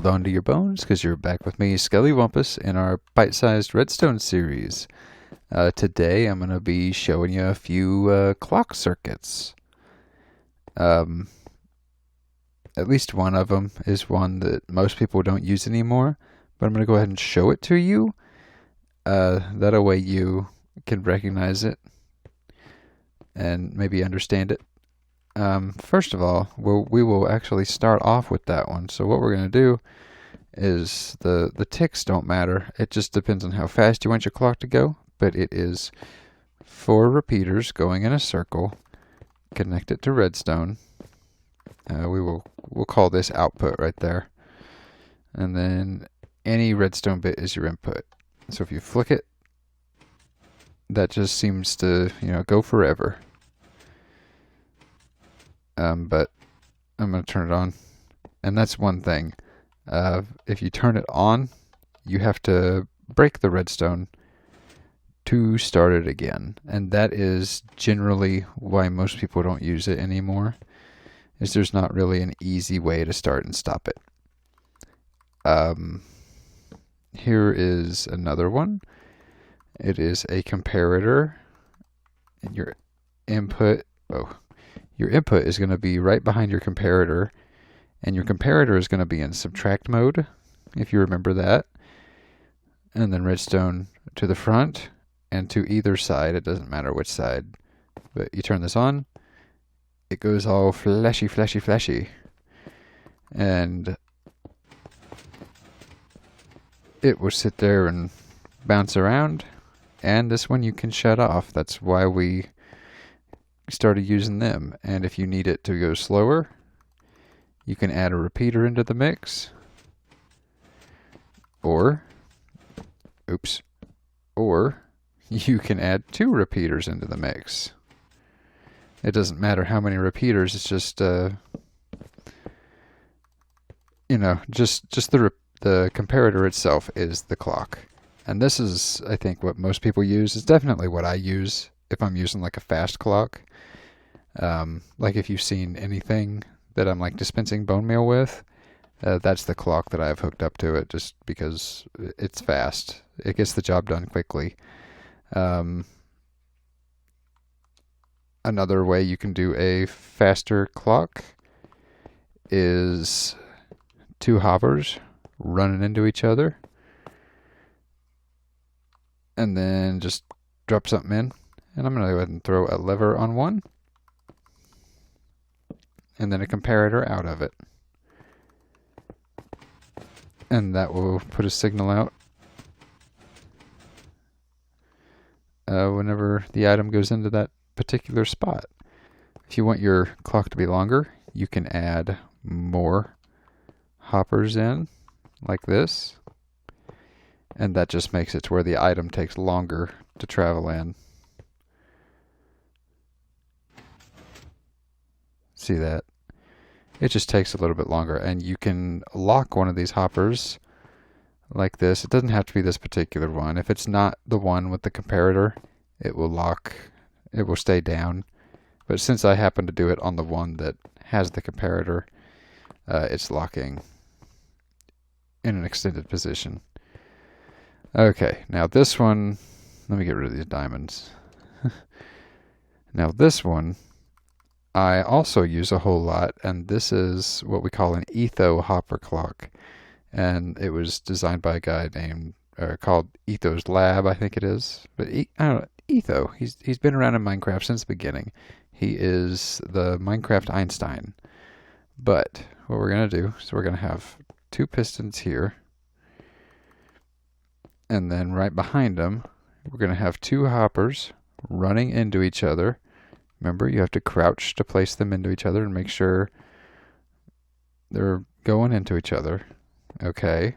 hold on to your bones because you're back with me, Skelly Wumpus, in our bite-sized Redstone series. Today I'm going to be showing you a few clock circuits. At least one of them is one that most people don't use anymore, but I'm going to go ahead and show it to you. That way you can recognize it and maybe understand it. First of all, we will actually start off with that one. So what we're going to do is the ticks don't matter. It just depends on how fast you want your clock to go. But it is 4 repeaters going in a circle, connected to redstone. We'll call this output right there. And then any redstone bit is your input. So if you flick it, that just seems to, go forever. But I'm going to turn it on. And that's one thing. If you turn it on, you have to break the redstone to start it again. And that is generally why most people don't use it anymore, is there's not really an easy way to start and stop it. Here is another one. It is a comparator. And your input is going to be right behind your comparator. And your comparator is going to be in subtract mode, if you remember that. And then redstone to the front and to either side. It doesn't matter which side. But you turn this on, it goes all flashy, flashy, flashy. And it will sit there and bounce around. And this one you can shut off. That's why we started using them. And if you need it to go slower, you can add a repeater into the mix. Or you can add 2 repeaters into the mix. It doesn't matter how many repeaters, it's just just the comparator itself is the clock. And this is, I think, what most people use. It's definitely what I use if I'm using like a fast clock. Like if you've seen anything that I'm like dispensing bone meal with, that's the clock that I've hooked up to it, just because it's fast. It gets the job done quickly. Another way you can do a faster clock is 2 hoppers running into each other. And then just drop something in. And I'm going to go ahead and throw a lever on one. And then a comparator out of it. And that will put a signal out whenever the item goes into that particular spot. If you want your clock to be longer, you can add more hoppers in, like this. And that just makes it to where the item takes longer to travel in. See that? It just takes a little bit longer, and you can lock one of these hoppers like this. It doesn't have to be this particular one. If it's not the one with the comparator, it will lock. It will stay down. But since I happen to do it on the one that has the comparator, it's locking in an extended position. Okay, now this one, let me get rid of these diamonds. Now this one, I also use a whole lot, and this is what we call an etho hopper clock. And it was designed by a guy called Etho's Lab, I think it is. But I don't know, Etho, he's been around in Minecraft since the beginning. He is the Minecraft Einstein. But what we're going to do is we're going to have 2 pistons here. And then right behind them, we're going to have 2 hoppers running into each other. Remember, you have to crouch to place them into each other and make sure they're going into each other. Okay.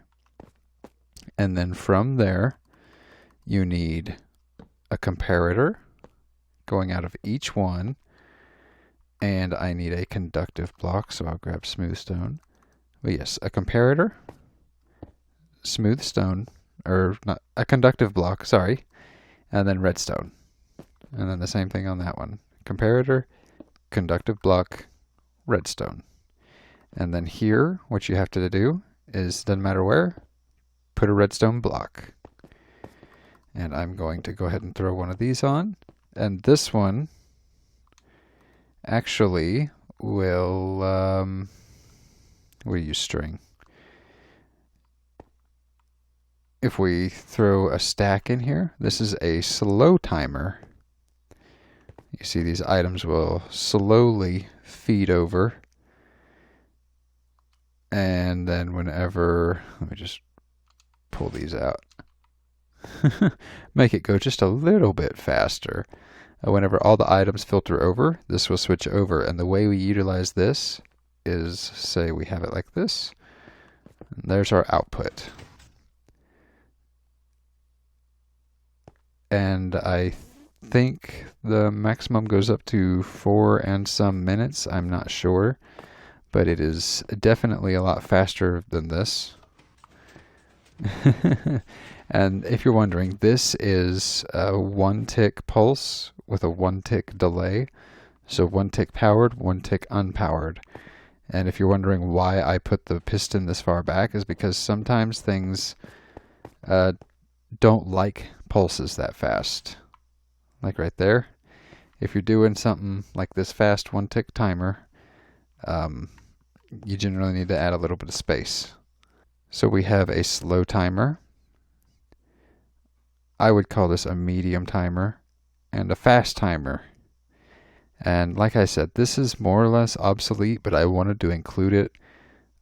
And then from there, you need a comparator going out of each one. And I need a conductive block, so I'll grab smooth stone. But yes, a comparator, smooth stone, or not, a conductive block, sorry, and then redstone. And then the same thing on that one. Comparator, conductive block, redstone. And then here, what you have to do is, doesn't matter where, put a redstone block. And I'm going to go ahead and throw one of these on. And this one actually will, we'll use string. If we throw a stack in here, this is a slow timer. You see these items will slowly feed over. And then whenever, let me just pull these out. Make it go just a little bit faster. Whenever all the items filter over, this will switch over. And the way we utilize this is, say we have it like this. And there's our output. And I think the maximum goes up to 4 and some minutes. I'm not sure. But it is definitely a lot faster than this. And if you're wondering, this is a 1 tick pulse with a 1 tick delay. So 1 tick powered, 1 tick unpowered. And if you're wondering why I put the piston this far back, is because sometimes things don't like pulses that fast. Like right there. If you're doing something like this fast 1 tick timer, you generally need to add a little bit of space. So we have a slow timer. I would call this a medium timer, and a fast timer. And like I said, this is more or less obsolete, but I wanted to include it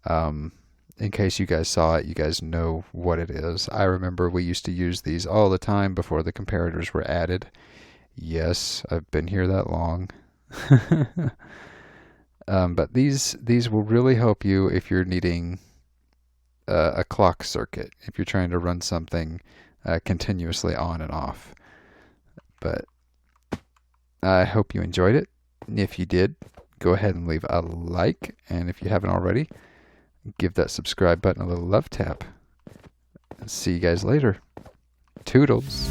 in case you guys saw it, you guys know what it is. I remember we used to use these all the time before the comparators were added. Yes, I've been here that long. But these will really help you if you're needing a clock circuit, if you're trying to run something continuously on and off. But I hope you enjoyed it. If you did, go ahead and leave a like, and if you haven't already, give that subscribe button a little love tap. See you guys later. Toodles.